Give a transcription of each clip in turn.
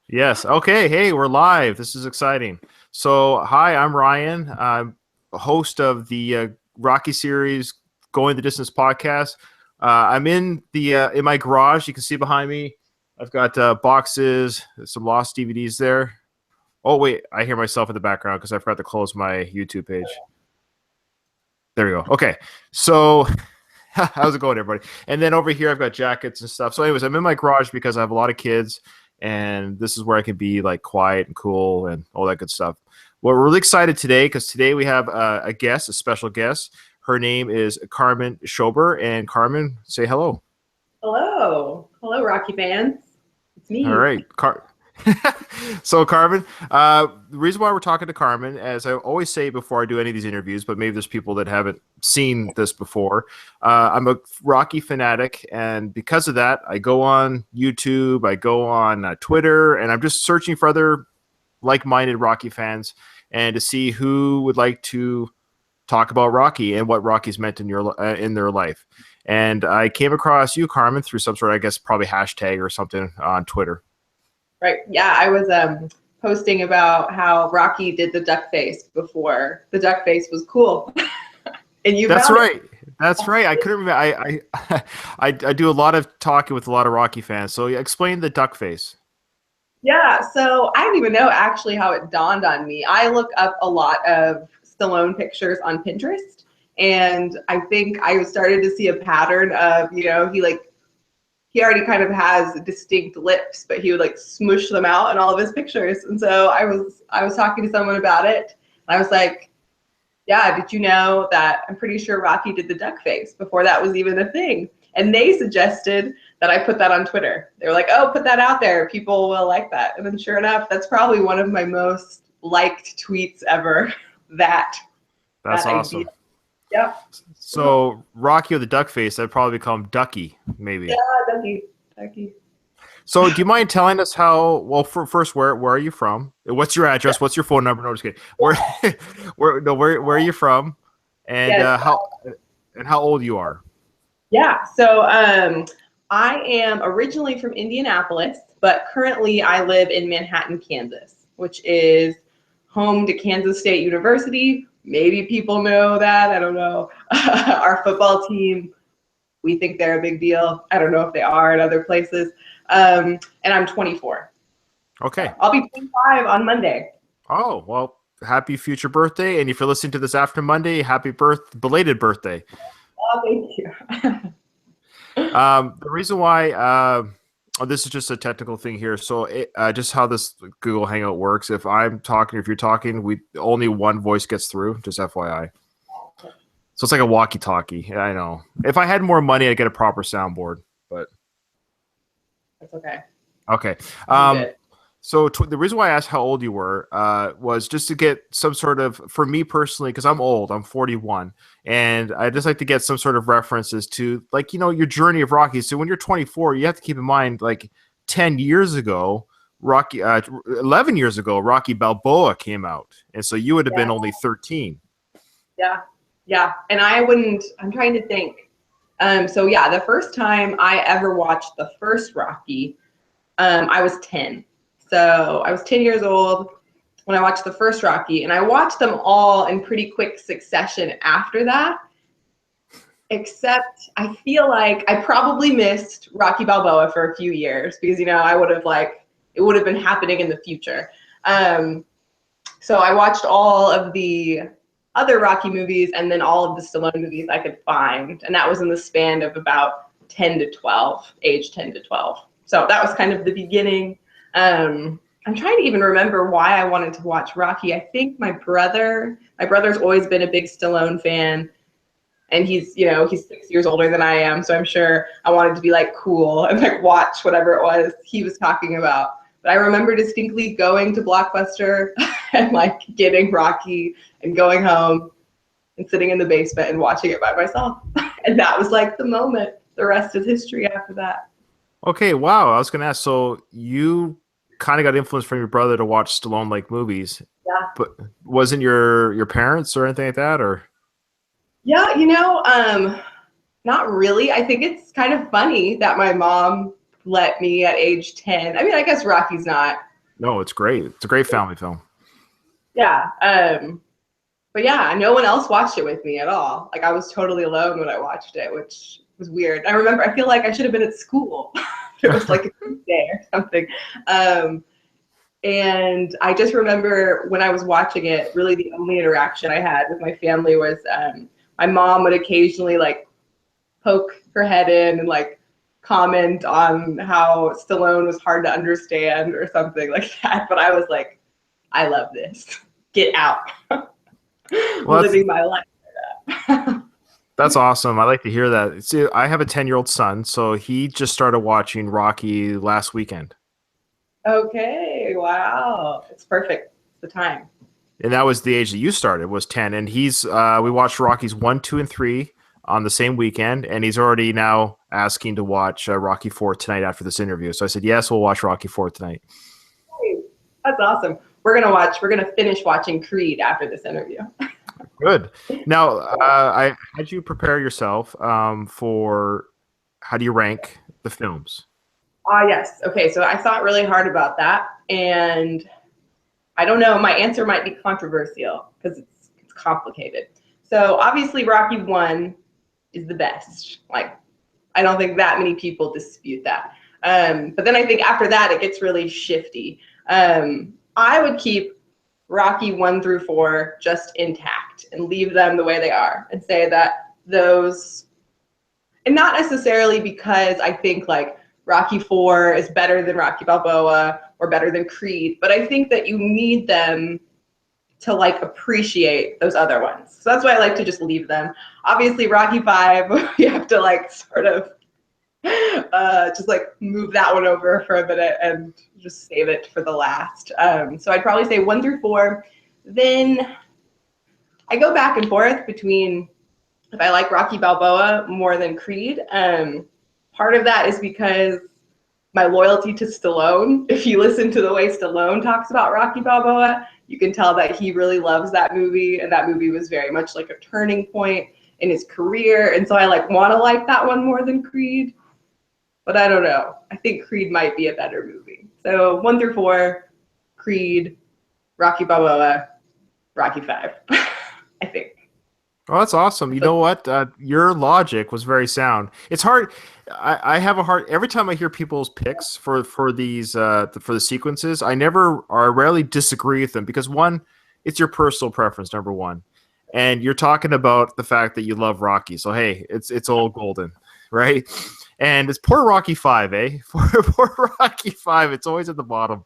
Yes. Okay. Hey, we're live. This is exciting. So, hi, I'm Ryan. I'm a host of the Rocky series, Going the Distance podcast. I'm in my garage. You can see behind me. I've got boxes, some lost DVDs there. Oh wait, I hear myself in the background because I forgot to close my YouTube page. There we go. Okay. So, how's it going, everybody? And then over here, I've got jackets and stuff. So, anyways, I'm in my garage because I have a lot of kids, and this is where I can be like quiet and cool and all that good stuff. Well, we're really excited today because today we have a guest, a special guest. Her name is Carmen Schober, and Carmen, say hello. Hello. Hello, Rocky fans. It's All me. right, So, Carmen, the reason why we're talking to Carmen, as I always say before I do any of these interviews, but maybe there's people that haven't seen this before. I'm a Rocky fanatic, and because of that, I go on YouTube, I go on Twitter, and I'm just searching for other like-minded Rocky fans and to see who would like to talk about Rocky and what Rocky's meant in their life. And I came across you, Carmen, through some sort of, I guess, probably hashtag or something on Twitter. Right. Yeah, I was posting about how Rocky did the duck face before the duck face was cool. And you That's found it. right. That's right. I couldn't remember. I do a lot of talking with a lot of Rocky fans. So yeah, explain the duck face. Yeah, so I don't even know actually how it dawned on me. I look up a lot of Stallone pictures on Pinterest, and I think I started to see a pattern of, he already kind of has distinct lips, but he would like smush them out in all of his pictures. And so I was talking to someone about it, and I was like, yeah, did you know that I'm pretty sure Rocky did the duck face before that was even a thing? And they suggested that I put that on Twitter. They were like, oh, put that out there. People will like that. And then sure enough, that's probably one of my most liked tweets ever. that That's that idea. awesome. Yep. So Rocky with the duck face, I'd probably call him Ducky, Yeah, maybe. Ducky. Ducky. So do you mind telling us how? Well, first, where are you from? What's your address? What's your phone number? No, just kidding. Where, where are you from? And Yes. how old you are? Yeah. So I am originally from Indianapolis, but currently I live in Manhattan, Kansas, which is home to Kansas State University. Maybe people know that. I don't know. Our football team, we think they're a big deal. I don't know if they are in other places. And I'm 24. So Okay. I'll be 25 on Monday. Oh, well, happy future birthday. And if you're listening to this after Monday, belated birthday. Oh, thank you. The reason why, this is just a technical thing here. So, just how this Google Hangout works. If I'm talking, if you're talking, we only one voice gets through. Just FYI. So it's like a walkie-talkie. Yeah, I know. If I had more money, I'd get a proper soundboard. But That's okay. okay. I'm Um, good. So the reason why I asked how old you were was just to get some sort of, for me personally, because I'm old, I'm 41, and I just like to get some sort of references to, like, your journey of Rocky. So when you're 24, you have to keep in mind, like, 10 years ago, 11 years ago, Rocky Balboa came out, and so you would have been Yeah. only 13. Yeah. Yeah. And I'm trying to think. So yeah, the first time I ever watched the first Rocky, I was 10. So I was 10 years old when I watched the first Rocky, and I watched them all in pretty quick succession after that. Except I feel like I probably missed Rocky Balboa for a few years because, I would have it would have been happening in the future. Um, so I watched all of the other Rocky movies and then all of the Stallone movies I could find. And that was in the span of about 10 to 12, age 10 to 12. So that was kind of the beginning. I'm trying to even remember why I wanted to watch Rocky. I think my brother's always been a big Stallone fan. And he's 6 years older than I am. So I'm sure I wanted to be like cool and like watch whatever it was he was talking about. But I remember distinctly going to Blockbuster and like getting Rocky and going home and sitting in the basement and watching it by myself. And that was like the moment. The rest is history after that. Okay, wow. I was gonna ask. So you kind of got influence from your brother to watch Stallone like movies, Yeah. but wasn't your parents or anything like that, or? Yeah, not really. I think it's kind of funny that my mom let me at age 10. I mean, I guess Rocky's not. No, it's great. It's a great family film. Yeah. But yeah, no one else watched it with me at all. Like I was totally alone when I watched it, which was weird. I feel like I should have been at school. It was like a Tuesday or something. And I just remember when I was watching it, really the only interaction I had with my family was my mom would occasionally like poke her head in and like comment on how Stallone was hard to understand or something like that. But I was like, I love this. Get out. Well, Living my life. that's awesome. I like to hear that. See, I have a 10-year-old son, so he just started watching Rocky last weekend. Okay, wow. It's perfect. It's the time. And that was the age that you started, was 10. And we watched Rockies 1, 2, and 3 on the same weekend, and he's already now asking to watch Rocky 4 tonight after this interview. So I said, yes, we'll watch Rocky 4 tonight. Hey, that's awesome. We're gonna finish watching Creed after this interview. Good. Now, I had you prepare yourself for how do you rank the films? Yes. Okay, so I thought really hard about that, and I don't know, my answer might be controversial because it's complicated. So obviously Rocky 1 is the best. Like, I don't think that many people dispute that. But then I think after that it gets really shifty. I would keep Rocky 1 through 4 just intact and leave them the way they are and say that those, and not necessarily because I think like Rocky 4 is better than Rocky Balboa or better than Creed, but I think that you need them to like appreciate those other ones. So that's why I like to just leave them. Obviously Rocky 5, you have to like sort of just like move that one over for a minute and just save it for the last. So I'd probably say 1 through 4. Then I go back and forth between if I like Rocky Balboa more than Creed. Part of that is because my loyalty to Stallone. If you listen to the way Stallone talks about Rocky Balboa, you can tell that he really loves that movie, and that movie was very much like a turning point in his career. And so I like want to like that one more than Creed. But I don't know. I think Creed might be a better movie. So 1 through 4, Creed, Rocky Balboa, Rocky 5, I think. Oh, that's awesome. You know what? Your logic was very sound. It's hard. I have a hard every time I hear people's picks for these for the sequences. I rarely disagree with them because one, it's your personal preference, number one, and you're talking about the fact that you love Rocky. So hey, it's old golden, right? And it's poor Rocky 5, eh? Poor Rocky 5. It's always at the bottom.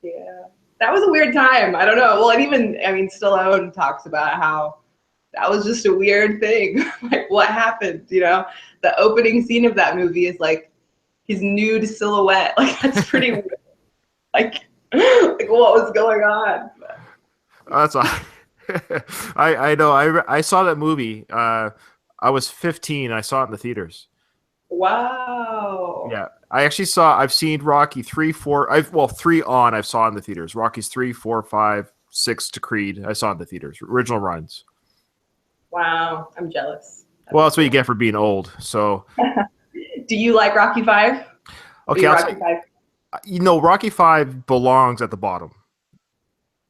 Yeah, that was a weird time. I don't know. Well, and even Stallone talks about how that was just a weird thing. Like, what happened? The opening scene of that movie is like his nude silhouette. Like, that's pretty weird. Like what was going on? That's all. I know. I saw that movie. I was 15. I saw it in the theaters. Wow. Yeah, I've seen Rocky 3, 4. 3 on. I saw in the theaters. Rocky's 3, 4, 5, 6 to Creed. I saw in the theaters. Original runs. Wow, I'm jealous. Well, that's what you get for being old. So, do you like Rocky 5? okay, Rocky 5? Rocky 5 belongs at the bottom.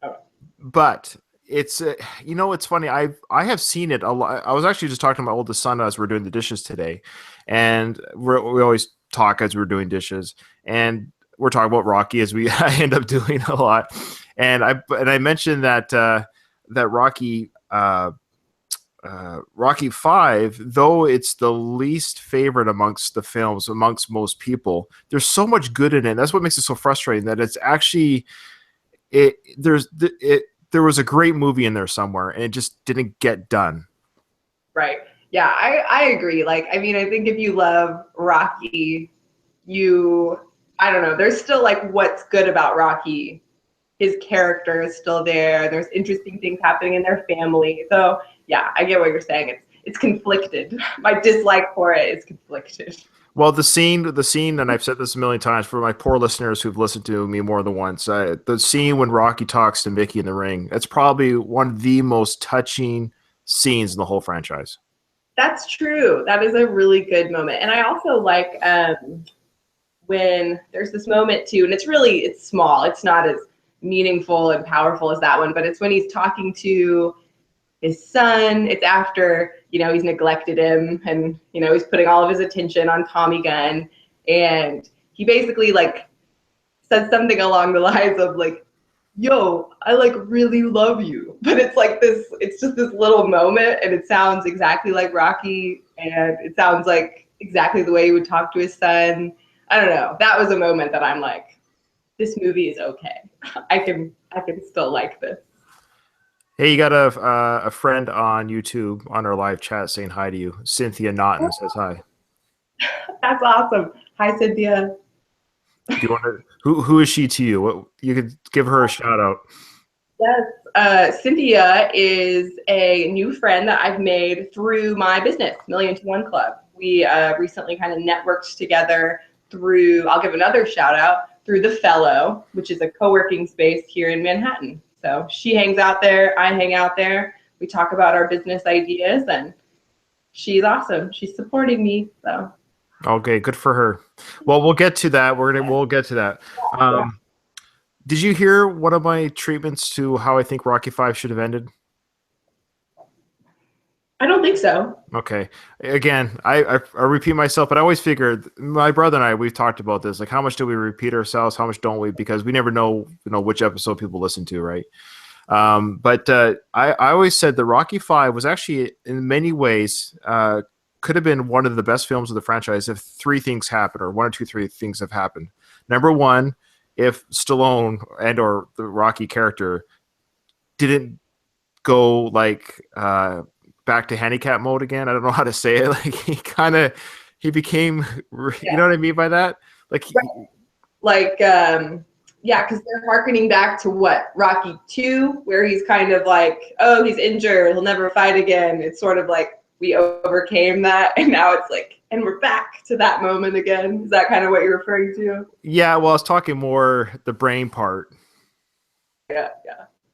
Oh. But it's it's funny. I have seen it a lot. I was actually just talking to my oldest son as we're doing the dishes today, and we always talk as we're doing dishes, and we're talking about Rocky as we I end up doing a lot, and I mentioned that that Rocky 5, though it's the least favorite amongst the films amongst most people, there's so much good in it. That's what makes it so frustrating. That it's actually there was a great movie in there somewhere, and it just didn't get done. Right. Yeah, I agree. Like, I think if you love Rocky, I don't know, there's still like what's good about Rocky. His character is still there. There's interesting things happening in their family. So yeah, I get what you're saying. It's conflicted. My dislike for it is conflicted. Well, the scene, and I've said this a million times for my poor listeners who've listened to me more than once. The scene when Rocky talks to Mickey in the ring, that's probably one of the most touching scenes in the whole franchise. That's true. That is a really good moment. And I also like when there's this moment too, and it's small. It's not as meaningful and powerful as that one, but it's when he's talking to his son. It's after, he's neglected him, and, he's putting all of his attention on Tommy Gunn. And he basically like said something along the lines of like, yo, I like really love you. But it's just this little moment, and it sounds exactly like Rocky, and it sounds like exactly the way he would talk to his son. I don't know. That was a moment that I'm like, this movie is okay. I can still like this. Hey, you got a friend on YouTube on our live chat saying hi to you. Cynthia Naughton says hi. That's awesome. Hi, Cynthia. Do you want to? Who is she to you? What, you could give her a shout out. Yes, Cynthia is a new friend that I've made through my business, MillionTo1 Club. We recently kind of networked together through, I'll give another shout out, through The Fellow, which is a co-working space here in Manhattan. So she hangs out there, I hang out there. We talk about our business ideas, and she's awesome. She's supporting me, so. Okay, good for her. Well, we'll get to that. We'll get to that. Did you hear one of my treatments to how I think Rocky V should have ended? I don't think so. Okay. Again, I repeat myself, but I always figured, my brother and I, we've talked about this. Like, how much do we repeat ourselves? How much don't we? Because we never know, which episode people listen to, right? But I always said that Rocky V was actually, in many ways, could have been one of the best films of the franchise if three things happened, or one or two, three things have happened. Number one, if Stallone and or the Rocky character didn't go like back to handicap mode again. I don't know how to say it. Like he became, you know what I mean by that? Yeah, because they're harkening back to what, Rocky 2, where he's kind of like, oh, he's injured, he'll never fight again. It's sort of like we overcame that, and now it's like, and we're back to that moment again. Is that kind of what you're referring to? Yeah, well, I was talking more the brain part. Yeah.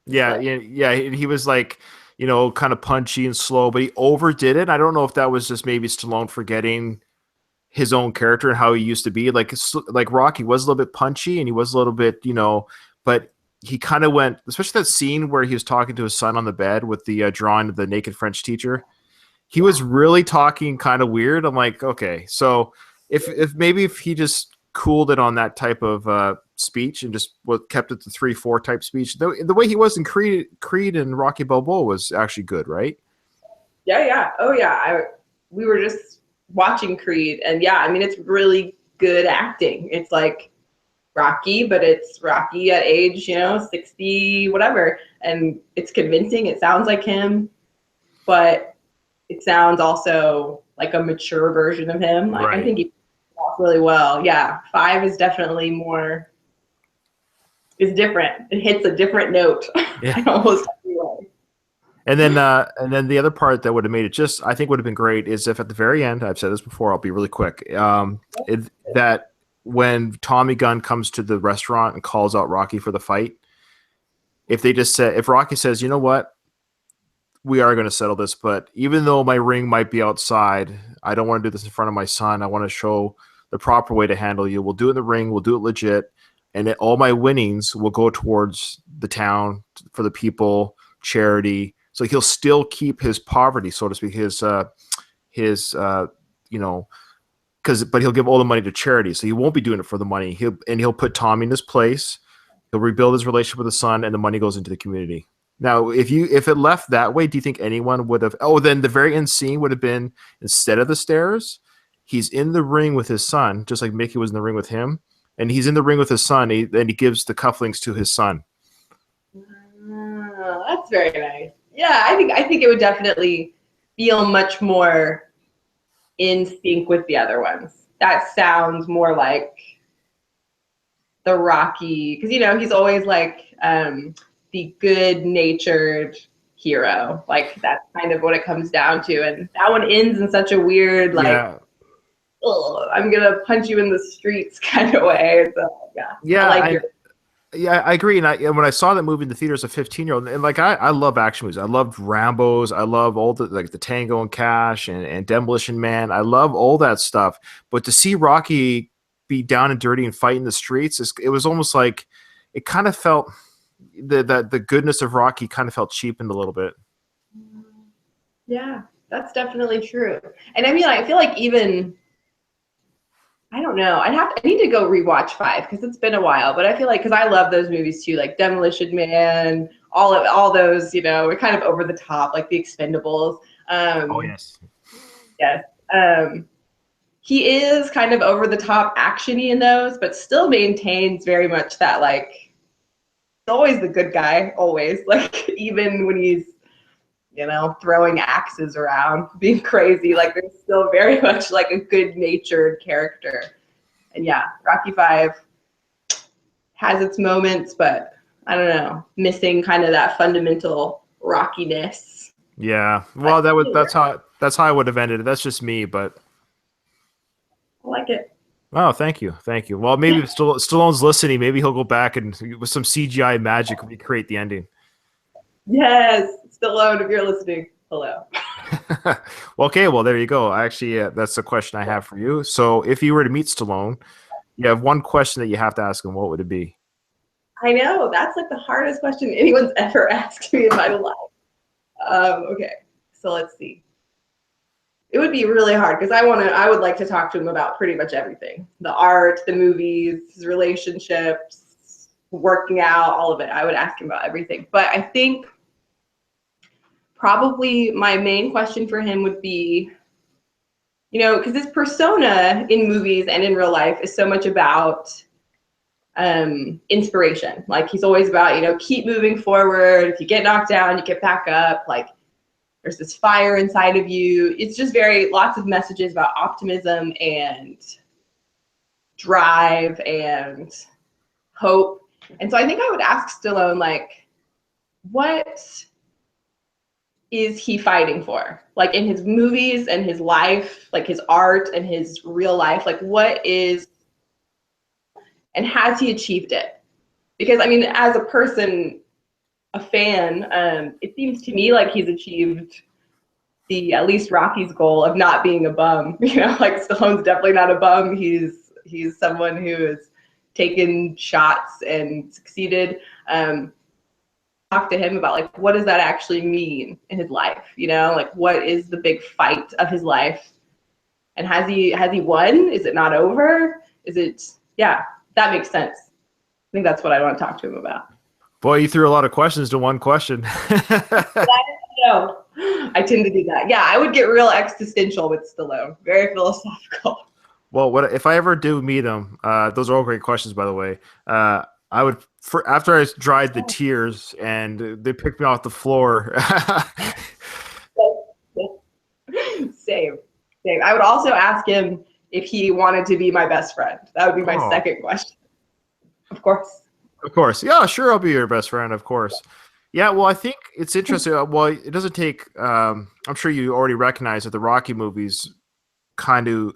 He was like, kind of punchy and slow, but he overdid it. I don't know if that was just maybe Stallone forgetting his own character and how he used to be. Like Rocky was a little bit punchy, and he was a little bit, but he kind of went, especially that scene where he was talking to his son on the bed with the drawing of the naked French teacher. He was really talking kind of weird. I'm like, okay, so if he just cooled it on that type of speech and just kept it to 3-4 type speech, the way he was in Creed and Rocky Balboa was actually good, right? Yeah. Oh yeah. We were just watching Creed, and yeah, I mean, it's really good acting. It's like Rocky, but it's Rocky at age, 60, whatever, and it's convincing. It sounds like him, but it sounds also like a mature version of him. Like, right. I think he talks really well. Yeah, 5 is definitely is different. It hits a different note. Yeah. Almost everywhere. And then the other part that would have made it I think would have been great is if at the very end, I've said this before, I'll be really quick, that when Tommy Gunn comes to the restaurant and calls out Rocky for the fight, if Rocky says, you know what, we are going to settle this, but even though my ring might be outside, I don't want to do this in front of my son. I want to show the proper way to handle you. We'll do it in the ring. We'll do it legit. And all my winnings will go towards the town, for the people, charity. So he'll still keep his poverty, so to speak, but he'll give all the money to charity. So he won't be doing it for the money. He'll put Tommy in his place. He'll rebuild his relationship with his son, and the money goes into the community. Now, if it left that way, do you think anyone would have? Oh, then the very end scene would have been, instead of the stairs, he's in the ring with his son, just like Mickey was in the ring with him, and he's in the ring with his son. And he gives the cufflinks to his son. Oh, that's very nice. Yeah, I think it would definitely feel much more in sync with the other ones. That sounds more like the Rocky, because he's always like the good-natured hero. Like, that's kind of what it comes down to. And that one ends in such a weird, like, I'm gonna punch you in the streets kind of way. So yeah. I agree. And when I saw that movie in the theater as a 15-year-old, and like I love action movies. I loved Rambo's. I love all the Tango and Cash and Demolition Man. I love all that stuff. But to see Rocky be down and dirty and fight in the streets. It was almost like it kind of felt the goodness of Rocky kind of felt cheapened a little bit. Yeah, that's definitely true. And I mean, I feel like even, I don't know, I need to go rewatch 5 because it's been a while, but I feel like, because I love those movies too, like Demolition Man, all those, you know, we're kind of over the top, like The Expendables. Oh yes. Yes. He is kind of over the top actiony in those, but still maintains very much that, like, he's always the good guy, always. Like, even when he's, you know, throwing axes around, being crazy, like, there's still very much like a good-natured character. And yeah, Rocky 5 has its moments, but I don't know, missing kind of that fundamental Rockiness. Yeah. Well, that's how I would have ended it. That's just me, but I like it. oh, thank you. Thank you. Well, maybe if Stallone's listening, maybe he'll go back and with some CGI magic recreate the ending. Yes, Stallone, if you're listening, hello. Well, okay, well, there you go. Actually, that's the question I have for you. So if you were to meet Stallone, you have one question that you have to ask him. What would it be? I know, that's like the hardest question anyone's ever asked me in my life. Okay, so let's see. It would be really hard because I would like to talk to him about pretty much everything. The art, the movies, his relationships, working out, all of it. I would ask him about everything. But I think probably my main question for him would be, you know, because his persona in movies and in real life is so much about inspiration. Like, he's always about, you know, keep moving forward. If you get knocked down, you get back up. Like, there's this fire inside of you. It's just lots of messages about optimism and drive and hope. And so I think I would ask Stallone, like, what is he fighting for? Like, in his movies and his life, like his art and his real life, like, what is, and has he achieved it? Because, I mean, as a person, a fan, it seems to me like he's achieved at least Rocky's goal of not being a bum. You know, like, Stallone's definitely not a bum. He's someone who has taken shots and succeeded. Talk to him about, like, what does that actually mean in his life? You know, like, what is the big fight of his life? And has he won? Is it not over? Is it, yeah, that makes sense. I think that's what I want to talk to him about. Boy, you threw a lot of questions to one question. No, I tend to do that. Yeah, I would get real existential with Stallone. Very philosophical. Well, if I ever do meet him, those are all great questions, by the way. I would, after I dried the tears and they picked me off the floor. Same. I would also ask him if he wanted to be my best friend. That would be my second question. Of course. Of course. Yeah, sure. I'll be your best friend. Of course. Yeah. Well, I think it's interesting. Well, it doesn't take, I'm sure you already recognize that the Rocky movies kind of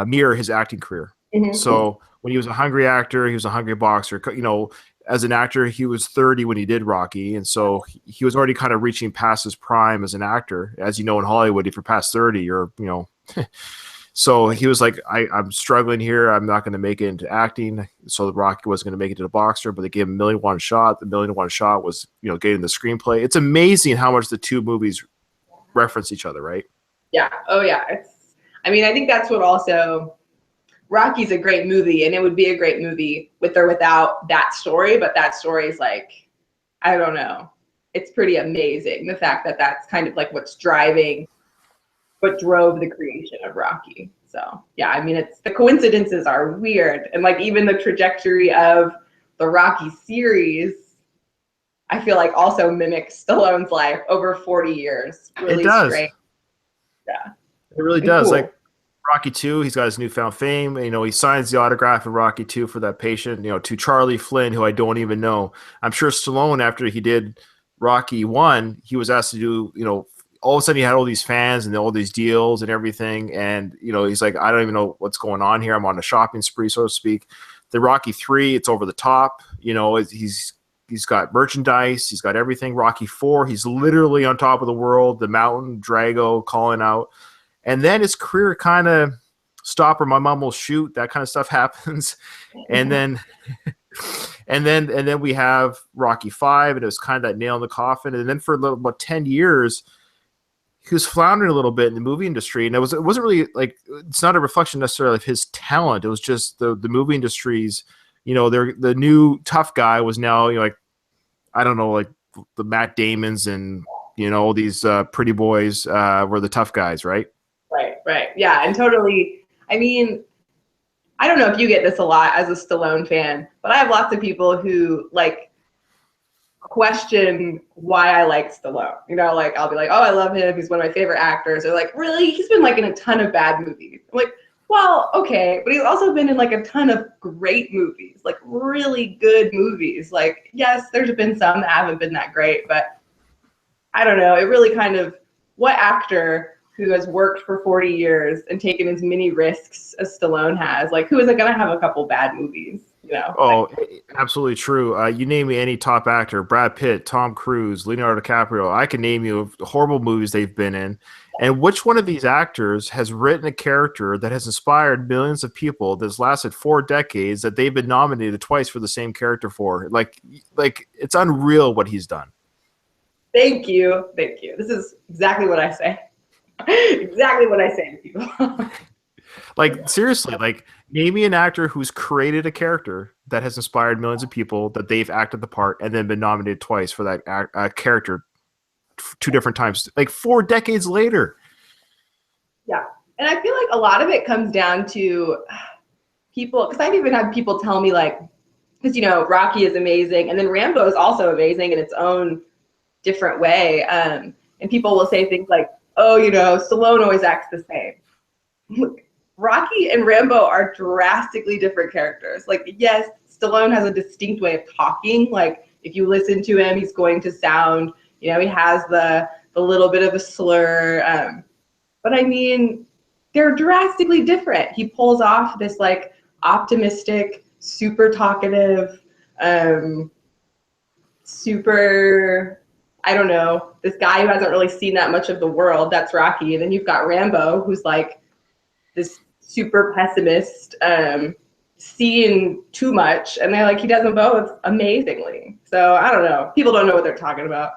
mirror his acting career. Mm-hmm. So when he was a hungry actor, he was a hungry boxer. You know, as an actor, he was 30 when he did Rocky, and so he was already kind of reaching past his prime as an actor. As you know, in Hollywood, if you're past 30, you're, you know. So he was like, I'm struggling here. I'm not going to make it into acting. So the Rocky wasn't going to make it to the boxer, but they gave him a $1,000,001 shot. The $1,000,001 shot was, you know, getting the screenplay. It's amazing how much the two movies reference each other, right? Yeah. Oh, yeah. I mean, I think that's what also, Rocky's a great movie, and it would be a great movie with or without that story. But that story is like, I don't know. It's pretty amazing. The fact that that's kind of like what drove the creation of Rocky. So yeah, I mean, the coincidences are weird. And like, even the trajectory of the Rocky series, I feel like also mimics Stallone's life over 40 years. Really, it does. Straight. Yeah. It really does. Cool. Like Rocky 2, he's got his newfound fame. You know, he signs the autograph in Rocky 2 for that patient, you know, to Charlie Flynn, who I don't even know. I'm sure Stallone, after he did Rocky 1, he was asked to do, you know, all of a sudden he had all these fans and all these deals and everything. And, you know, he's like, I don't even know what's going on here. I'm on a shopping spree, so to speak. The Rocky 3, it's over the top. You know, he's got merchandise. He's got everything. Rocky 4, he's literally on top of the world, the mountain, Drago calling out. And then his career kind of stop or my mom will shoot. That kind of stuff happens. And then and then we have Rocky 5, and it was kind of that nail in the coffin. And then for about 10 years, he was floundering a little bit in the movie industry, and it wasn't really like, it's not a reflection necessarily of his talent. It was just the movie industry's, the new tough guy was now, like, I don't know, like the Matt Damons and these pretty boys were the tough guys, right? Right. Yeah, and totally. I mean, I don't know if you get this a lot as a Stallone fan, but I have lots of people who like question why I like Stallone. Like I'll be like, oh, I love him. He's one of my favorite actors. They're like, really? He's been like in a ton of bad movies. I'm like, well, okay, but he's also been in like a ton of great movies, like really good movies. Like, yes, there's been some that haven't been that great, but I don't know. It really kind of, what actor who has worked for 40 years and taken as many risks as Stallone has, like, who isn't going to have a couple bad movies, Oh, absolutely true. You name me any top actor, Brad Pitt, Tom Cruise, Leonardo DiCaprio, I can name you horrible movies they've been in. And which one of these actors has written a character that has inspired millions of people that's lasted 4 decades that they've been nominated twice for the same character for? Like it's unreal what he's done. Thank you. This is exactly what I say. Exactly what I say to people. Like, seriously, like, name me an actor who's created a character that has inspired millions of people, that they've acted the part and then been nominated twice for that character 2 different times, like 4 decades later. Yeah. And I feel like a lot of it comes down to people, because I've even had people tell me, like, because, Rocky is amazing, and then Rambo is also amazing in its own different way. And people will say things like, oh, Stallone always acts the same. Look, Rocky and Rambo are drastically different characters. Like, yes, Stallone has a distinct way of talking. Like, if you listen to him, he's going to sound, he has the little bit of a slur. But I mean, they're drastically different. He pulls off this like optimistic, super talkative, super, I don't know, this guy who hasn't really seen that much of the world. That's Rocky. And then you've got Rambo, who's like this super pessimist, seeing too much, and he does them both amazingly. So I don't know. People don't know what they're talking about,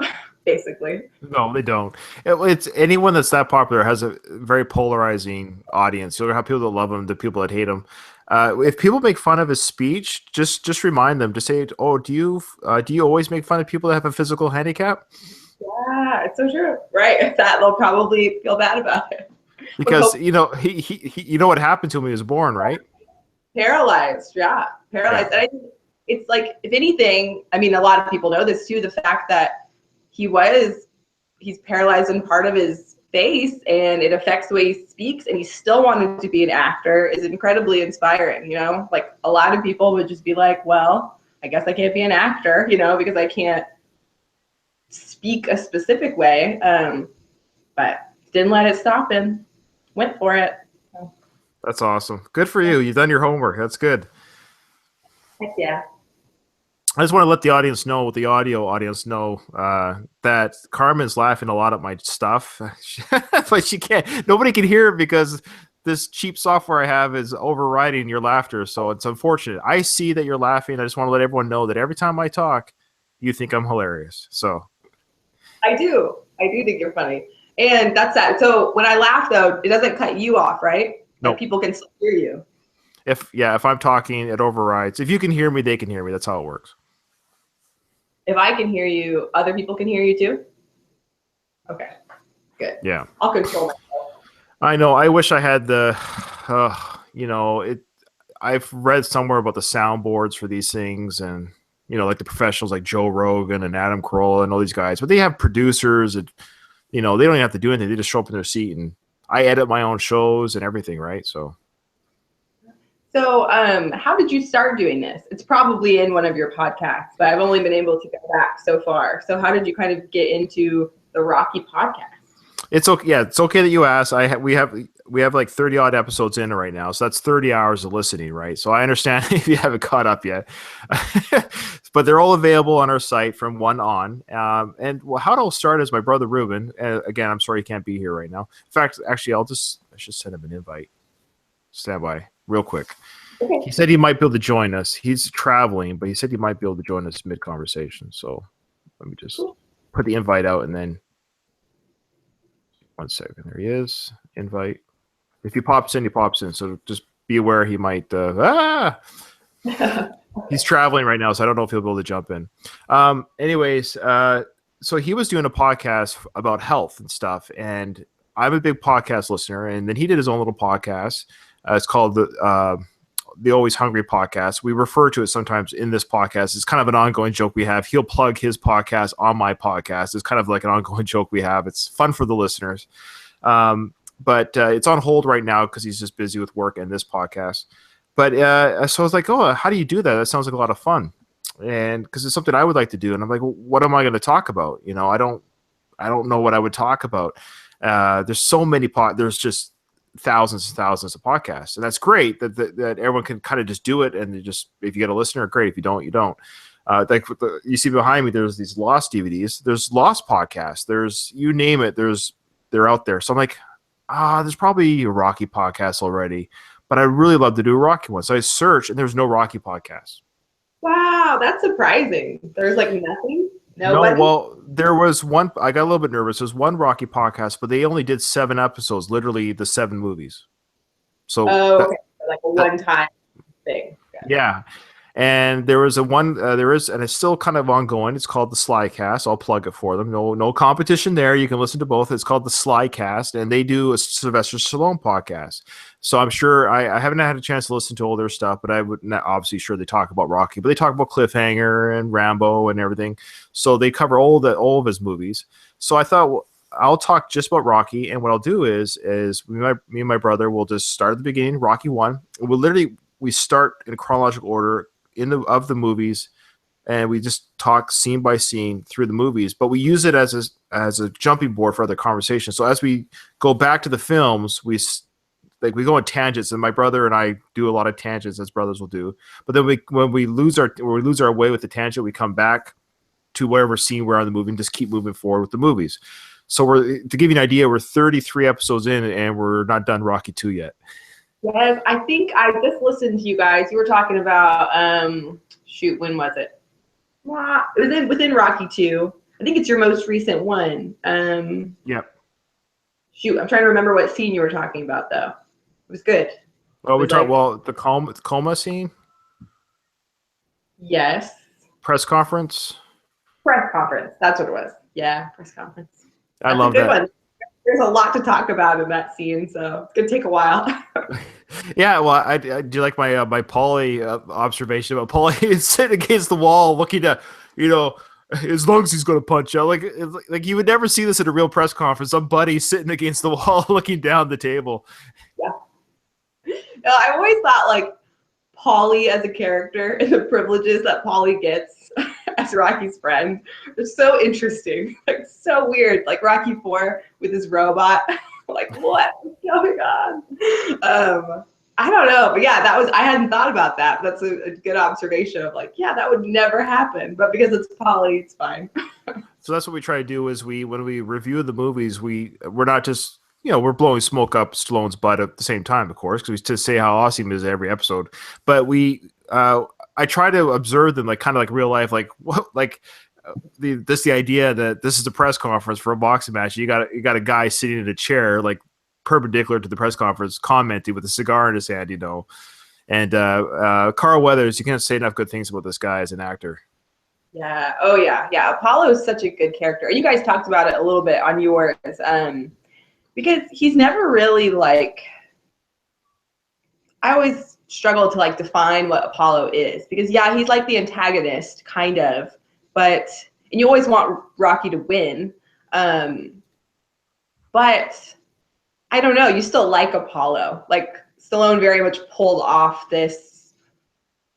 basically. No, they don't. It's anyone that's that popular has a very polarizing audience. You'll have people that love him, the people that hate him. If people make fun of his speech, just remind them to say, "Oh, do you always make fun of people that have a physical handicap?" Yeah, it's so true. Right. That they'll probably feel bad about it. Because he what happened to him when he was born, right? Paralyzed. Yeah, paralyzed. Yeah. And I think it's like, if anything, I mean, a lot of people know this too, the fact that he's paralyzed in part of his face, and it affects the way he speaks, and he still wanted to be an actor is incredibly inspiring. Like, a lot of people would just be like, well, I guess I can't be an actor, because I can't speak a specific way. But didn't let it stop him. Went for it. That's awesome. Good for you. You've done your homework. That's good. Heck yeah. I just want to let the audience know, the audio audience know, that Carmen's laughing a lot at my stuff, but she can't. Nobody can hear it because this cheap software I have is overriding your laughter. So it's unfortunate. I see that you're laughing. I just want to let everyone know that every time I talk, you think I'm hilarious. So I do think you're funny. And that's that. So when I laugh, though, it doesn't cut you off, right? No. Like, people can still hear you. If I'm talking, it overrides. If you can hear me, they can hear me. That's how it works. If I can hear you, other people can hear you too? Okay, good. Yeah. I'll control myself. I know. I wish I had the, I've read somewhere about the soundboards for these things, and, like the professionals like Joe Rogan and Adam Carolla and all these guys, but they have producers and, they don't even have to do anything. They just show up in their seat, and I edit my own shows and everything, right? So how did you start doing this? It's probably in one of your podcasts, but I've only been able to go back so far. So how did you kind of get into the Rocky podcast? It's okay. Yeah, it's okay that you asked. We have like 30 odd episodes in right now, so that's 30 hours of listening, right? So I understand if you haven't caught up yet, but they're all available on our site from 1 on. And how it'll start is my brother Ruben. Again, I'm sorry he can't be here right now. In fact, actually, I should send him an invite. Stand by real quick. Okay. He said he might be able to join us. He's traveling, but he said he might be able to join us mid-conversation. So let me just put the invite out and then 1 second. There he is. Invite. If he pops in, he pops in. So just be aware he might. He's traveling right now, so I don't know if he'll be able to jump in. Anyways, so he was doing a podcast about health and stuff, and I'm a big podcast listener. And then he did his own little podcast. It's called the Always Hungry podcast. We refer to it sometimes in this podcast. It's kind of an ongoing joke we have. He'll plug his podcast on my podcast. It's kind of like an ongoing joke we have. It's fun for the listeners. But it's on hold right now because he's just busy with work and this podcast. But so I was like, oh, how do you do that? That sounds like a lot of fun. And because it's something I would like to do. And I'm like, well, what am I going to talk about? You know, I don't know what I would talk about. There's so many there's just thousands and thousands of podcasts, and that's great that everyone can kind of just do it. And just, if you get a listener, great. If you don't, you don't. Like you see behind me, there's these Lost DVDs. There's Lost podcasts. There's, you name it. They're out there. So I'm like, there's probably a Rocky podcast already, but I'd really love to do a Rocky one. So I searched, and there's no Rocky podcast. Wow, that's surprising. There's like nothing. No, well, there was one. I got a little bit nervous. There was one Rocky podcast, but they only did 7 episodes, literally the 7 movies. So, okay, like a one-time thing. Yeah. And there was and it's still kind of ongoing. It's called the Slycast. I'll plug it for them. No competition there. You can listen to both. It's called the Slycast, and they do a Sylvester Stallone podcast. So I'm sure I haven't had a chance to listen to all their stuff, but I would not, obviously sure they talk about Rocky, but they talk about Cliffhanger and Rambo and everything. So they cover all of his movies. So I thought, well, I'll talk just about Rocky, and what I'll do is me and my brother will just start at the beginning, Rocky 1. We start in chronological order of the movies, and we just talk scene by scene through the movies, but we use it as a jumping board for other conversations. So as we go back to the films, we go on tangents, and my brother and I do a lot of tangents, as brothers will do. But then when we lose our way with the tangent, we come back to wherever scene we're on the movie and just keep moving forward with the movies. So to give you an idea, we're 33 episodes in, and we're not done Rocky 2 yet. Yes, I think I just listened to you guys. You were talking about when was it? It was within Rocky 2. I think it's your most recent one. Yep. Shoot, I'm trying to remember what scene you were talking about though. It was good. Oh, the coma scene? Yes. Press conference? Press conference. That's what it was. Yeah, press conference. I love that. One. There's a lot to talk about in that scene, so it's gonna take a while. Yeah, well, I do like my my Paulie observation about Paulie sitting against the wall, looking to, as long as he's gonna punch out. Like you would never see this at a real press conference. Some buddy sitting against the wall, looking down the table. Yeah. No, I always thought like Paulie as a character and the privileges that Paulie gets as Rocky's friend are so interesting. Like so weird. Like Rocky 4 with his robot. Like what's going on? I don't know, but yeah, I hadn't thought about that. That's a good observation of like, yeah, that would never happen, but because it's Paulie, it's fine. So that's what we try to do is when we review the movies, we're not just we're blowing smoke up Stallone's butt at the same time, of course, because we just say how awesome he is every episode. But I try to observe them like kind of like real life, like what, like the idea that this is a press conference for a boxing match. You got a guy sitting in a chair like perpendicular to the press conference, commenting with a cigar in his hand, And Carl Weathers, you can't say enough good things about this guy as an actor. Yeah. Oh yeah. Yeah. Apollo is such a good character. You guys talked about it a little bit on yours. Because he's never really like, I always struggle to like define what Apollo is, because yeah, he's like the antagonist kind of, and you always want Rocky to win. But I don't know, you still like Apollo. Like Stallone very much pulled off this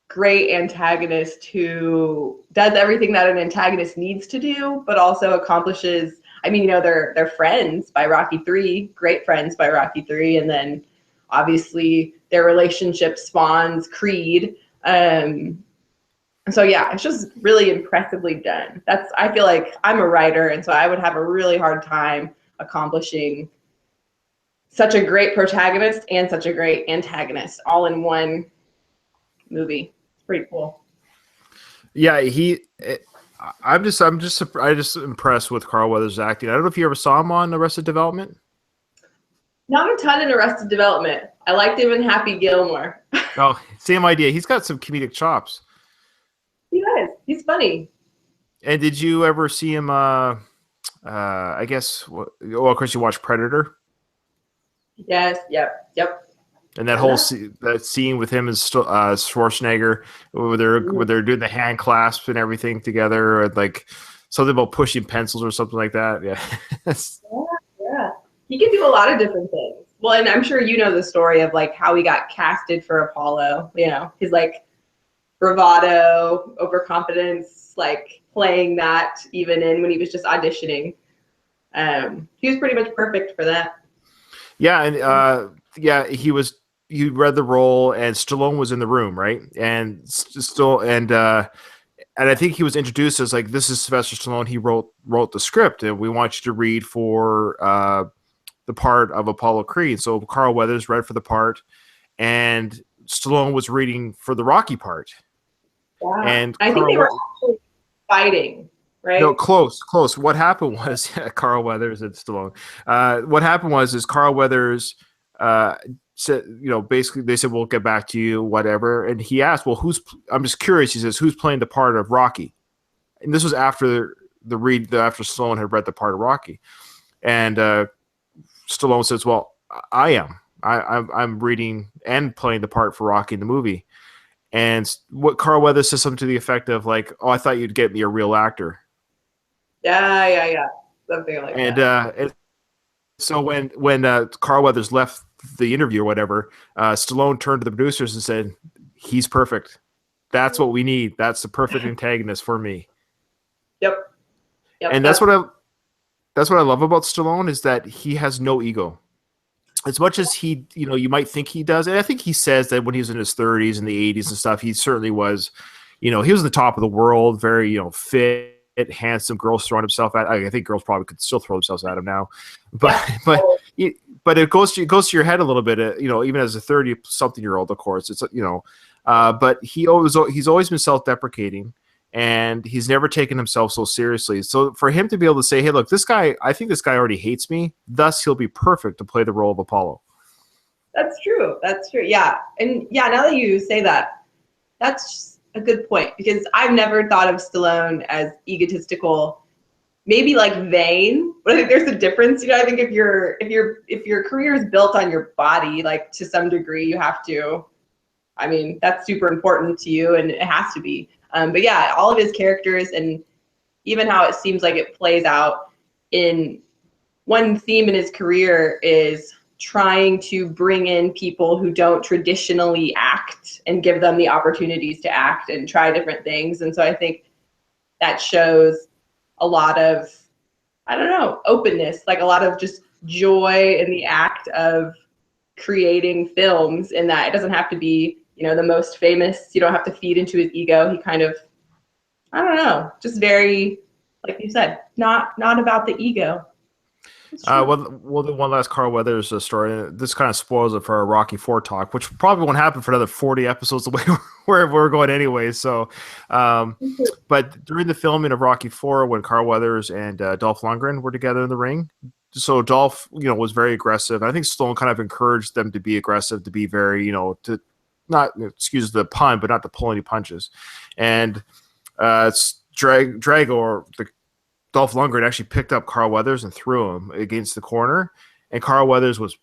great antagonist who does everything that an antagonist needs to do, but also accomplishes, they're friends by Rocky 3, great friends by Rocky 3, and then obviously their relationship spawns Creed. So yeah, it's just really impressively done. I feel like I'm a writer, and so I would have a really hard time accomplishing such a great protagonist and such a great antagonist all in one movie. It's pretty cool. Yeah, I'm just impressed with Carl Weathers' acting. I don't know if you ever saw him on Arrested Development. Not a ton in Arrested Development. I liked him in Happy Gilmore. Oh, same idea. He's got some comedic chops. He does. He's funny. And did you ever see him? I guess. Well, of course, you watched Predator. Yes. Yep. And that whole that scene with him and Schwarzenegger, where they're doing the hand clasps and everything together, and like something about pushing pencils or something like that. Yeah. Yeah. He can do a lot of different things. Well, and I'm sure you know the story of like how he got casted for Apollo. You know, his like bravado, overconfidence, like playing that even in when he was just auditioning. He was pretty much perfect for that. Yeah, and he read the role, and Stallone was in the room, right? And and I think he was introduced as like, this is Sylvester Stallone. He wrote the script, and we want you to read for the part of Apollo Creed. So Carl Weathers read for the part, and Stallone was reading for the Rocky part. Wow. And I think they were actually fighting, right? No, close. What happened was Carl Weathers and Stallone. What happened was Carl Weathers said, basically they said, we'll get back to you, whatever. And he asked, well, I'm just curious. He says, who's playing the part of Rocky? And this was after after Stallone had read the part of Rocky. And Stallone says, well, I am. I'm reading and playing the part for Rocky in the movie. And what Carl Weathers says something to the effect of like, oh, I thought you'd get me a real actor. Yeah. Something like that. And so when Carl Weathers left the interview or whatever, Stallone turned to the producers and said, he's perfect. That's what we need. That's the perfect antagonist for me. Yep. And that's what I love about Stallone, is that he has no ego. As much as he, you might think he does, and I think he says that when he was in his 30s and the 80s and stuff, he certainly was, he was the top of the world, very, fit, handsome, girls throwing himself at. I think girls probably could still throw themselves at him now, but it goes to your head a little bit, even as a 30-something-year-old, of course, it's but he's always been self-deprecating, and he's never taken himself so seriously. So for him to be able to say, hey, look, I think this guy already hates me, thus he'll be perfect to play the role of Apollo. That's true. Yeah. And yeah, now that you say that, that's a good point, because I've never thought of Stallone as egotistical, maybe like vain, but I think there's a difference. I think if your career is built on your body, like to some degree, you have to, that's super important to you, and it has to be. But yeah, all of his characters, and even how it seems like it plays out in one theme in his career is trying to bring in people who don't traditionally act and give them the opportunities to act and try different things. And so I think that shows a lot of, openness, like a lot of just joy in the act of creating films, in that it doesn't have to be, the most famous. You don't have to feed into his ego. He kind of, just very, like you said, not about the ego. We'll do one last Carl Weathers story. This kind of spoils it for our Rocky IV talk, which probably won't happen for another 40 episodes the way where we're going anyway. So, but during the filming of Rocky IV, when Carl Weathers and Dolph Lundgren were together in the ring, so Dolph, was very aggressive. I think Stallone kind of encouraged them to be aggressive, to be very, to not, excuse the pun, but not to pull any punches. And Drago, or the Dolph Lundgren, actually picked up Carl Weathers and threw him against the corner, and Carl Weathers was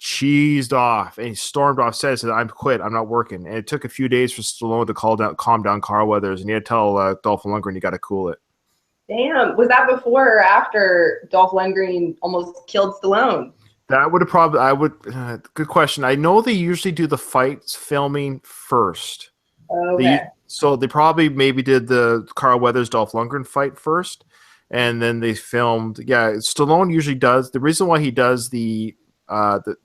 cheesed off, and he stormed off set and said, I'm quit, I'm not working. And it took a few days for Stallone to calm down Carl Weathers, and he had to tell Dolph Lundgren, you got to cool it. Damn, was that before or after Dolph Lundgren almost killed Stallone? That would have good question. I know they usually do the fights filming first. Okay. So they probably maybe did the Carl Weathers Dolph Lundgren fight first, and then they filmed. Yeah, Stallone usually does. The reason why he does the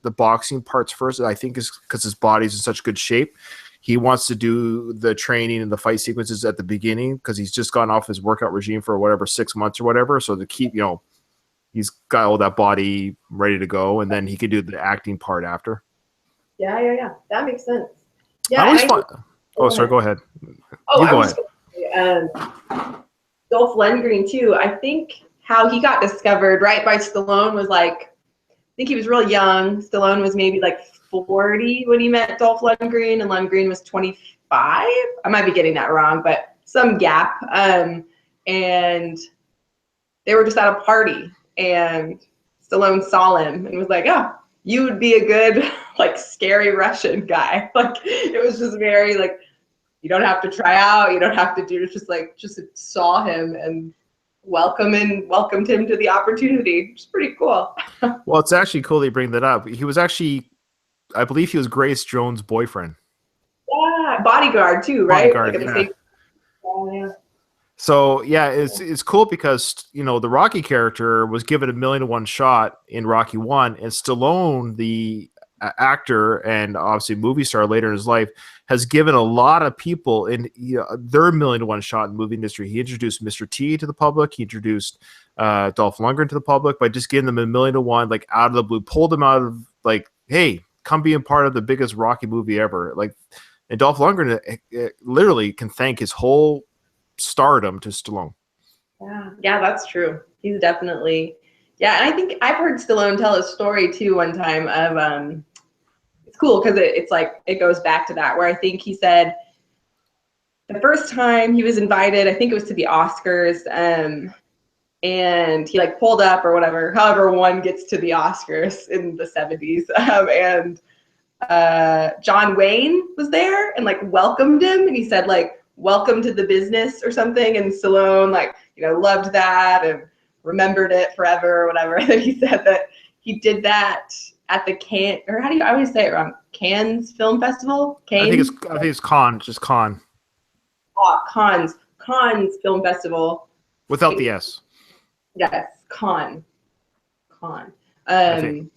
boxing parts first, I think, is because his body's in such good shape. He wants to do the training and the fight sequences at the beginning, because he's just gone off his workout regime for 6 months or whatever. So to keep he's got all that body ready to go, and then he could do the acting part after. Yeah. That makes sense. I Yeah, always find. Oh, sorry. Go ahead. Oh, You I go was ahead. just gonna say, Dolph Lundgren too. I think how he got discovered right by Stallone was like, I think he was real young. Stallone was maybe like 40 when he met Dolph Lundgren, and Lundgren was 25. I might be getting that wrong, but some gap. And they were just at a party, and Stallone saw him and was like, "Oh, you would be a good like scary Russian guy." Like it was just very like, you don't have to try out, you don't have to do. It's just like just saw him and welcomed him to the opportunity, which is pretty cool. Well, it's actually cool that you bring that up. He was actually, I believe, he was Grace Jones' boyfriend. Yeah, bodyguard too, right? Like Bodyguard, at the yeah. same. Oh, yeah. So yeah, it's cool because the Rocky character was given $1,000,000 shot in Rocky 1, and Stallone, the actor and obviously movie star later in his life, has given a lot of people in their $1,000,000 shot in the movie industry. He introduced Mr. T to the public. He introduced Dolph Lundgren to the public by just giving them $1,000,000 like out of the blue, pulled them out of like, hey, come be a part of the biggest Rocky movie ever. Like, and Dolph Lundgren literally can thank his whole stardom to Stallone. Yeah, that's true. He's definitely, yeah. And I think I've heard Stallone tell a story too one time of it's cool because it's like it goes back to that where I think he said the first time he was invited, I think it was to the Oscars, and he like pulled up or whatever, however one gets to the Oscars in the 70s, and John Wayne was there and like welcomed him, and he said like welcome to the business or something, and Stallone like loved that and remembered it forever or whatever. And then he said that he did that at the Cannes, or how do you, I always say it wrong, Cannes Film Festival. I think Cannes. it's Con, just Con, Oh, Cannes Film Festival. without the S. Yes, Con. I think.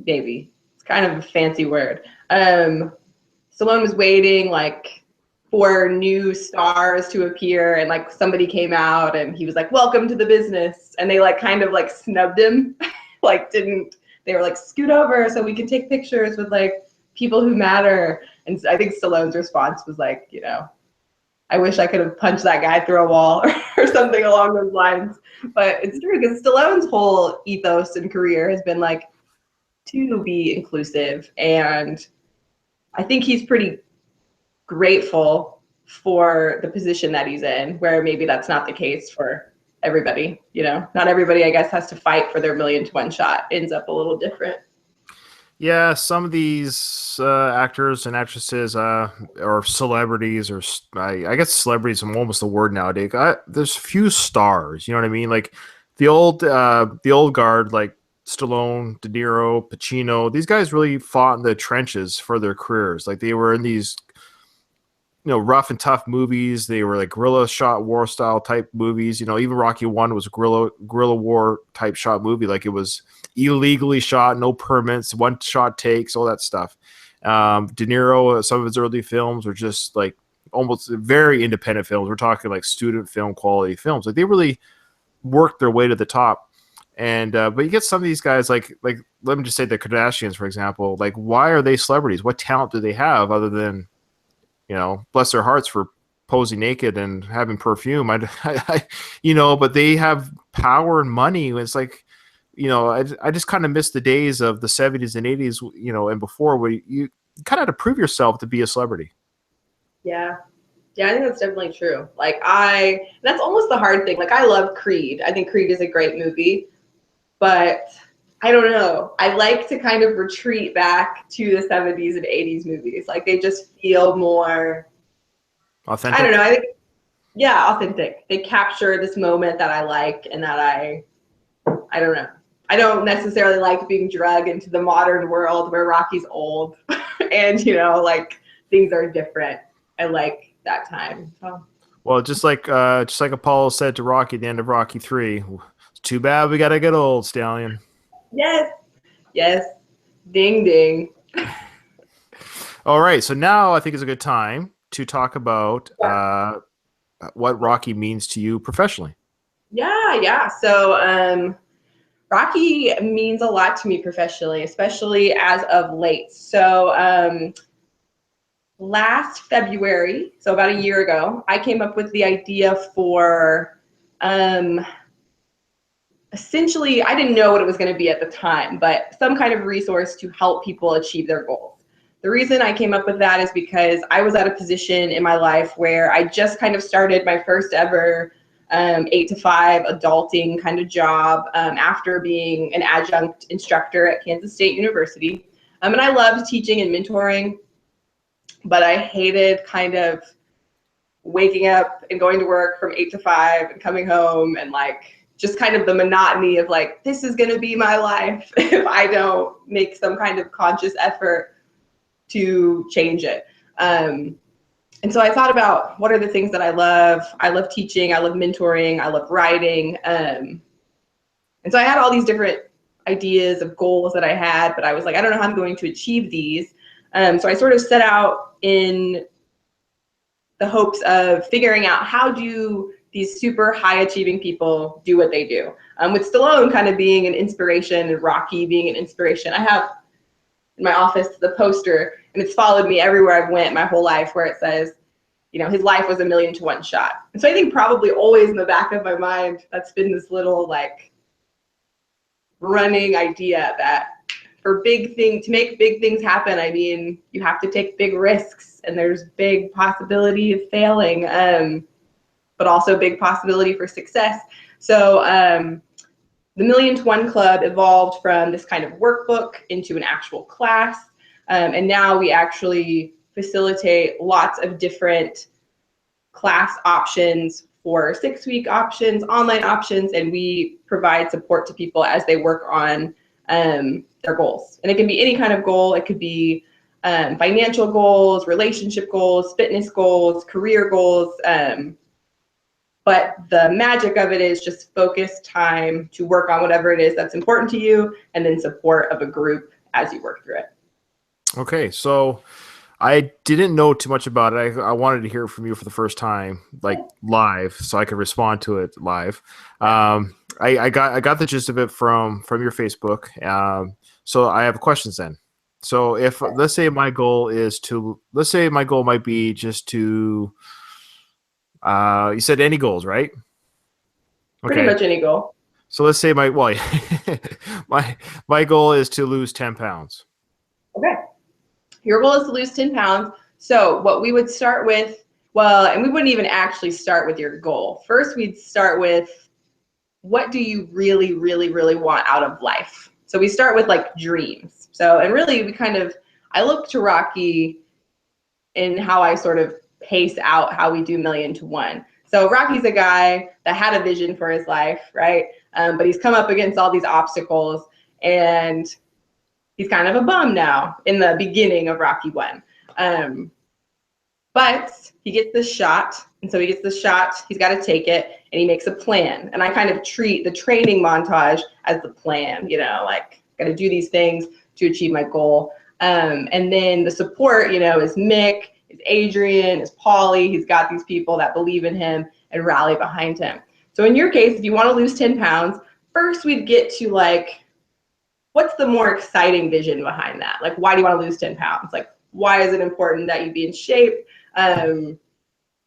Maybe it's kind of a fancy word. Stallone was waiting like for new stars to appear, and like somebody came out and he was like, welcome to the business, and they like kind of like snubbed him. Like they were like, scoot over so we can take pictures with like people who matter. And I think Stallone's response was like, I wish I could have punched that guy through a wall or something along those lines. But it's true because Stallone's whole ethos and career has been like to be inclusive, and I think he's pretty grateful for the position that he's in, where maybe that's not the case for everybody. Not everybody, I guess, has to fight for their $1,000,000 shot. Ends up a little different. Yeah, some of these actors and actresses or celebrities, or I guess celebrities are almost the word nowadays. There's few stars, you know what I mean? Like the old guard, like Stallone, De Niro, Pacino. These guys really fought in the trenches for their careers. Like they were in these rough and tough movies. They were like guerrilla shot war style type movies. Even Rocky 1 was a guerrilla war type shot movie. Like it was illegally shot, no permits, one shot takes, all that stuff. De Niro, some of his early films were just like almost very independent films. We're talking like student film quality films. Like they really worked their way to the top. And but you get some of these guys like let me just say the Kardashians, for example. Like why are they celebrities? What talent do they have other than bless their hearts for posing naked and having perfume. But they have power and money. It's like, I just kind of miss the days of the 70s and 80s, and before, where you kind of had to prove yourself to be a celebrity. Yeah, I think that's definitely true. Like that's almost the hard thing. Like I love Creed. I think Creed is a great movie, but I don't know. I like to kind of retreat back to the 70s and 80s movies. Like they just feel more Authentic. I don't know. I think, yeah, authentic. They capture this moment that I like, and that I don't know. I don't necessarily like being dragged into the modern world where Rocky's old and like things are different. I like that time. So. Well, just like Apollo said to Rocky at the end of Rocky 3, it's too bad we gotta get old, Stallion. Yes. Ding ding. All right, so now I think it's a good time to talk about what Rocky means to you professionally. Yeah. So Rocky means a lot to me professionally, especially as of late. So last February, so about a year ago, I came up with the idea for essentially, I didn't know what it was going to be at the time, but some kind of resource to help people achieve their goals. The reason I came up with that is because I was at a position in my life where I just kind of started my first ever 8 to 5 adulting kind of job after being an adjunct instructor at Kansas State University. And I loved teaching and mentoring, but I hated kind of waking up and going to work from 8 to 5 and coming home and like just kind of the monotony of like, this is going to be my life if I don't make some kind of conscious effort to change it. And so I thought about what are the things that I love. I love teaching, I love mentoring, I love writing. And so I had all these different ideas of goals that I had, but I was like, I don't know how I'm going to achieve these. So I sort of set out in the hopes of figuring out how do these super high achieving people do what they do. With Stallone kind of being an inspiration and Rocky being an inspiration. I have in my office the poster, and it's followed me everywhere I've went my whole life, where it says, you know, his life was a 1,000,000-to-1 shot. And so I think probably always in the back of my mind, that's been this little like running idea that for to make big things happen, I mean, you have to take big risks, and there's big possibility of failing, but also big possibility for success. So the MillionTo1 Club evolved from this kind of workbook into an actual class. And now we actually facilitate lots of different class options for 6-week options, online options, and we provide support to people as they work on their goals. And it can be any kind of goal. It could be financial goals, relationship goals, fitness goals, career goals. But the magic of it is just focused time to work on whatever it is that's important to you, and then support of a group as you work through it. Okay, so I didn't know too much about it. I wanted to hear it from you for the first time, like live, so I could respond to it live. I got the gist of it from your Facebook. So I have questions then. So if let's say my goal might be just to you said any goals, right? Pretty much any goal. So let's say my goal is to lose 10 pounds. Okay. Your goal is to lose 10 pounds. So what we would start with, and we wouldn't even actually start with your goal. First, we'd start with what do you really, really, really want out of life? So we start with like dreams. So, and really I look to Rocky in how I sort of pace out how we do 1,000,000-to-1. So Rocky's a guy that had a vision for his life, right? But he's come up against all these obstacles, and he's kind of a bum now in the beginning of Rocky 1. But he gets this shot, and so he gets the shot, he's got to take it, and he makes a plan. And I kind of treat the training montage as the plan, you know, like, got to do these things to achieve my goal. And then the support, you know, is Mick, is Adrian, is Paulie. He's got these people that believe in him and rally behind him. So in your case, if you want to lose 10 pounds, first we'd get to like, what's the more exciting vision behind that? Like, why do you want to lose 10 pounds? Like, why is it important that you be in shape?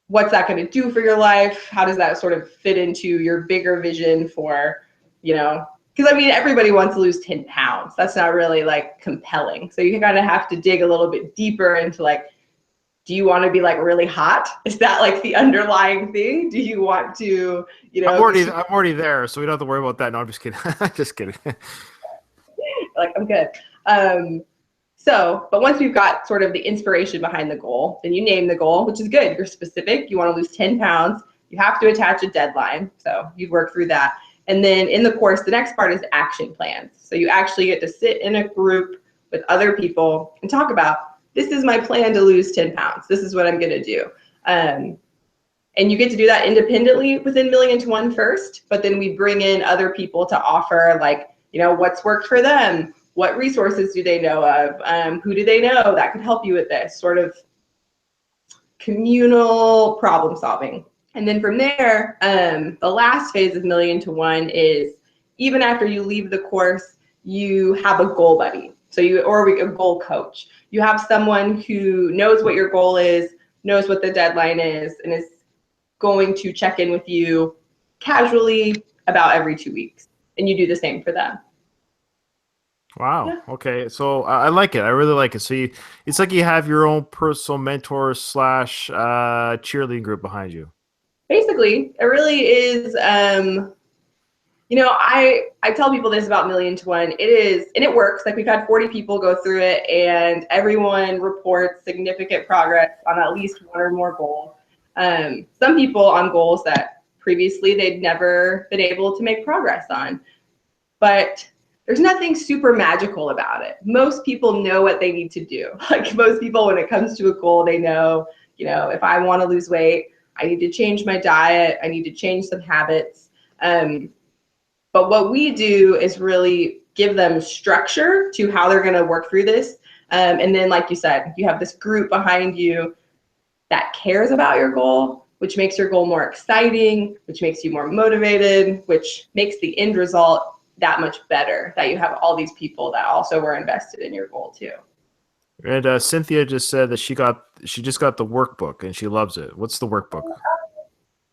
What's that going to do for your life? How does that sort of fit into your bigger vision for, you know, because I mean, everybody wants to lose 10 pounds. That's not really like compelling. So you kind of have to dig a little bit deeper into like, do you want to be like really hot? Is that like the underlying thing? Do you want to, you know? I'm already there, so we don't have to worry about that. No, I'm just kidding. Just kidding. Like, I'm good. But once we've got sort of the inspiration behind the goal, then you name the goal, which is good. You're specific. You want to lose 10 pounds. You have to attach a deadline. So you'd work through that. And then in the course, the next part is action plans. So you actually get to sit in a group with other people and talk about, this is my plan to lose 10 pounds. This is what I'm going to do. And you get to do that independently within 1,000,000-to-1 first, but then we bring in other people to offer, like, you know, what's worked for them? What resources do they know of? Who do they know that could help you with this? Sort of communal problem solving. And then from there, the last phase of 1,000,000-to-1 is even after you leave the course, you have a goal buddy. So or a goal coach. You have someone who knows what your goal is, knows what the deadline is, and is going to check in with you casually about every 2 weeks. And you do the same for them. Wow. Yeah. Okay. So I like it. I really like it. So it's like you have your own personal mentor / cheerleading group behind you. Basically, it really is. I tell people this about MillionTo1. It is, and it works. Like, we've had 40 people go through it, and everyone reports significant progress on at least one or more goals. Some people on goals that previously they'd never been able to make progress on. But there's nothing super magical about it. Most people know what they need to do. Like, most people, when it comes to a goal, they know, if I want to lose weight, I need to change my diet. I need to change some habits. But what we do is really give them structure to how they're going to work through this. And then, like you said, you have this group behind you that cares about your goal, which makes your goal more exciting, which makes you more motivated, which makes the end result that much better, that you have all these people that also were invested in your goal too. And Cynthia just said that she just got the workbook and she loves it. What's the workbook?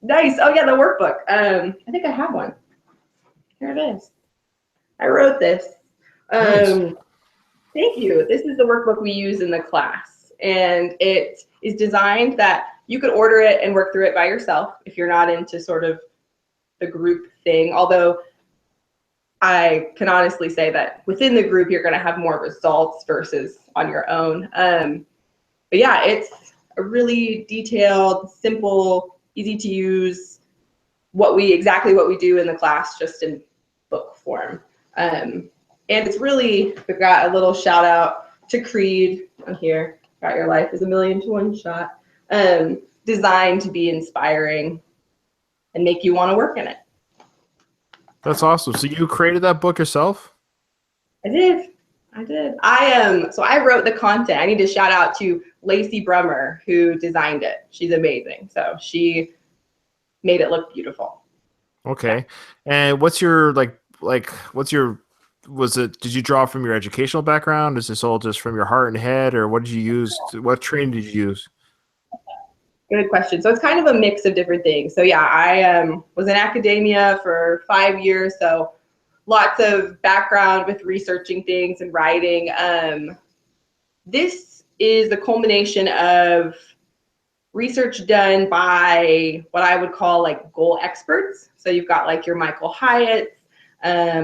Nice. Oh yeah, the workbook. I think I have one. Here it is. I wrote this. Nice. Thank you. This is the workbook we use in the class, and it is designed that you could order it and work through it by yourself if you're not into sort of the group thing. Although I can honestly say that within the group, you're going to have more results versus on your own. But yeah, it's a really detailed, simple, easy to use, exactly what we do in the class, just in book form. And it's really, we've got a little shout out to Creed on here. Got your life is a MillionTo1 shot. Designed to be inspiring and make you want to work in it. That's awesome. So you created that book yourself? I did. So I wrote the content. I need to shout out to Lacey Brummer, who designed it. She's amazing. So she made it look beautiful. Okay. And what's your did you draw from your educational background? Is this all just from your heart and head, or what did you use? What training did you use? Good question. So it's kind of a mix of different things. So yeah, I was in academia for 5 years, so lots of background with researching things and writing. This is the culmination of research done by what I would call like goal experts. So you've got like your Michael Hyatts,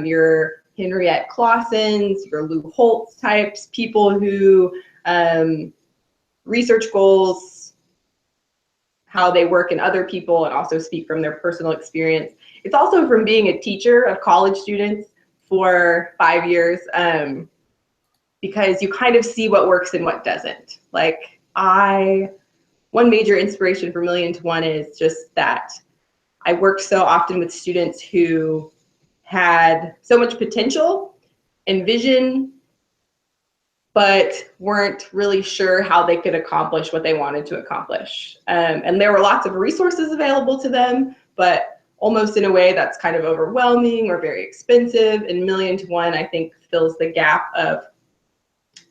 your Henriette Clausens, your Lou Holtz types, people who research goals, how they work in other people, and also speak from their personal experience. It's also from being a teacher of college students for 5 years, because you kind of see what works and what doesn't. Like, one major inspiration for MillionTo1 is just that I worked so often with students who had so much potential and vision, but weren't really sure how they could accomplish what they wanted to accomplish. And there were lots of resources available to them, but almost in a way that's kind of overwhelming or very expensive. And MillionTo1, I think, fills the gap of,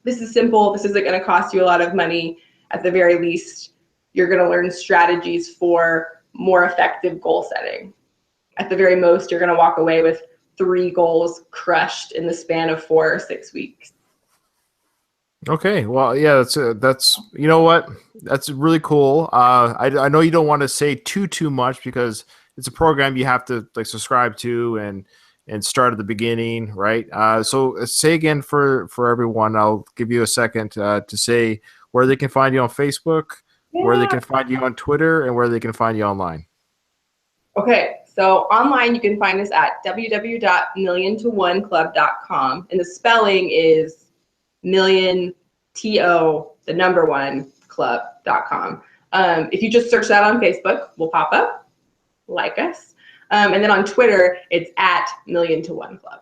this is simple, this isn't going to cost you a lot of money. At the very least, you're going to learn strategies for more effective goal setting. At the very most, you're going to walk away with 3 goals crushed in the span of 4 or 6 weeks. Okay, well, yeah, that's you know what, that's really cool. I know you don't want to say too much because it's a program you have to like subscribe to and start at the beginning, right? So say again for everyone. I'll give you a second to say where they can find you on Facebook, where they can find you on Twitter, and where they can find you online. Okay, so online you can find us at www.millionto1club.com, and the spelling is MillionTo1 club.com. If you just search that on Facebook, we'll pop up. Like us. And then on Twitter, it's at MillionTo1 Club.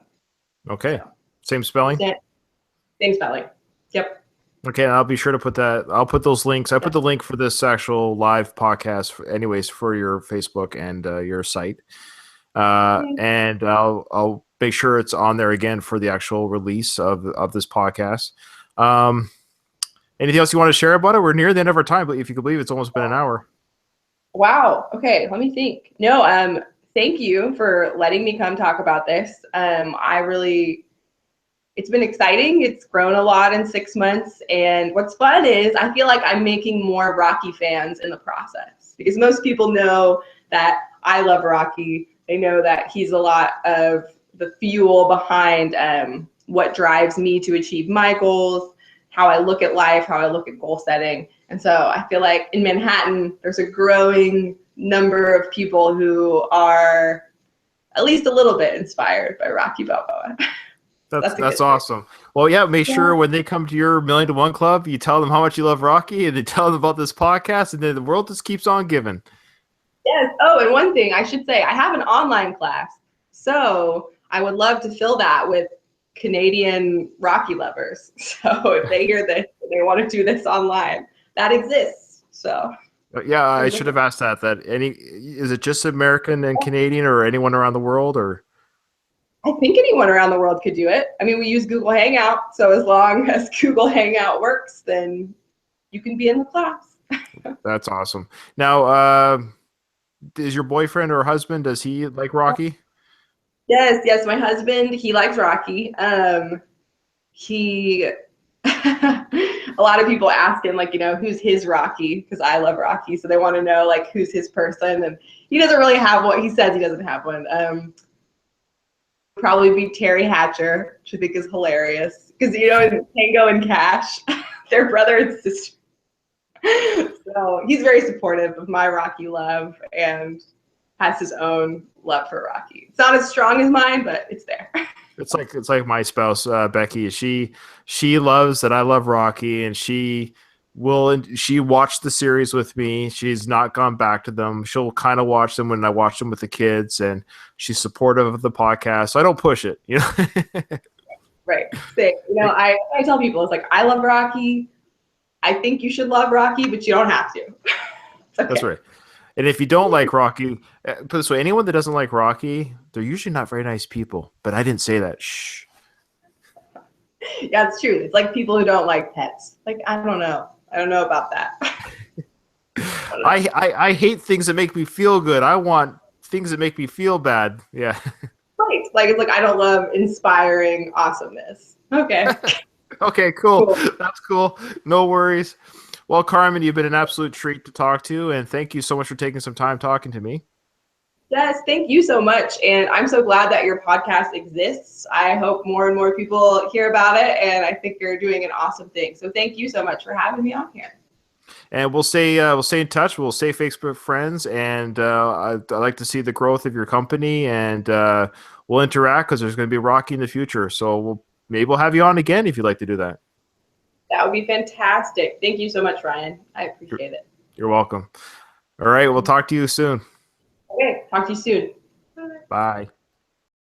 Okay. Same spelling? Same spelling. Yep. Okay, and I'll be sure to put that. I'll put those links. I put the link for this actual live podcast, anyways, for your Facebook and your site. And I'll make sure it's on there again for the actual release of this podcast. Anything else you want to share about it? We're near the end of our time, but if you can believe it's almost been an hour. Wow. Okay, let me think. No, thank you for letting me come talk about this. It's been exciting. It's grown a lot in 6 months. And what's fun is I feel like I'm making more Rocky fans in the process, because most people know that I love Rocky. They know that he's a lot of the fuel behind what drives me to achieve my goals, how I look at life, how I look at goal setting. And so I feel like in Manhattan, there's a growing number of people who are at least a little bit inspired by Rocky Balboa. That's awesome. Well, yeah, make sure when they come to your MillionTo1 Club, you tell them how much you love Rocky, and then tell them about this podcast, and then the world just keeps on giving. Yes. Oh, and one thing I should say, I have an online class. So I would love to fill that with Canadian Rocky lovers. So if they hear this, they want to do this online, that exists. So yeah, I should have asked that. Is it just American and Canadian, or anyone around the world, or? I think anyone around the world could do it. I mean, we use Google Hangout, so as long as Google Hangout works, then you can be in the class. That's awesome. Now, is your boyfriend or husband, does he like Rocky? Yes, my husband, he likes Rocky. He a lot of people ask him, like, who's his Rocky, because I love Rocky, so they want to know, like, who's his person, and he doesn't really have one. He says he doesn't have one. Probably be Terry Hatcher, which I think is hilarious, because in Tango and Cash, they're brother and sister. So he's very supportive of my Rocky love and has his own love for Rocky. It's not as strong as mine, but it's there. It's like my spouse, Becky. She loves that I love Rocky, and she watched the series with me. She's not gone back to them. She'll kind of watch them when I watch them with the kids, and she's supportive of the podcast. So I don't push it, Right. Same. I tell people, it's like, I love Rocky. I think you should love Rocky, but you don't have to. Okay. That's right. And if you don't like Rocky, put it this way, anyone that doesn't like Rocky, they're usually not very nice people. But I didn't say that. Shh. Yeah, it's true. It's like people who don't like pets. Like, I don't know. I don't know about that. I hate things that make me feel good. I want things that make me feel bad. Yeah. Right. Like, it's like, I don't love inspiring awesomeness. Okay. Okay, cool. That's cool. No worries. Well, Carmen, you've been an absolute treat to talk to, and thank you so much for taking some time talking to me. Yes, thank you so much. And I'm so glad that your podcast exists. I hope more and more people hear about it, and I think you're doing an awesome thing. So thank you so much for having me on here. And we'll stay in touch. We'll stay Facebook friends, and I'd like to see the growth of your company, and we'll interact, because there's going to be Rocky in the future. So maybe we'll have you on again if you'd like to do that. That would be fantastic. Thank you so much, Ryan. I appreciate it. You're welcome. All right, we'll talk to you soon. Okay, talk to you soon. Bye.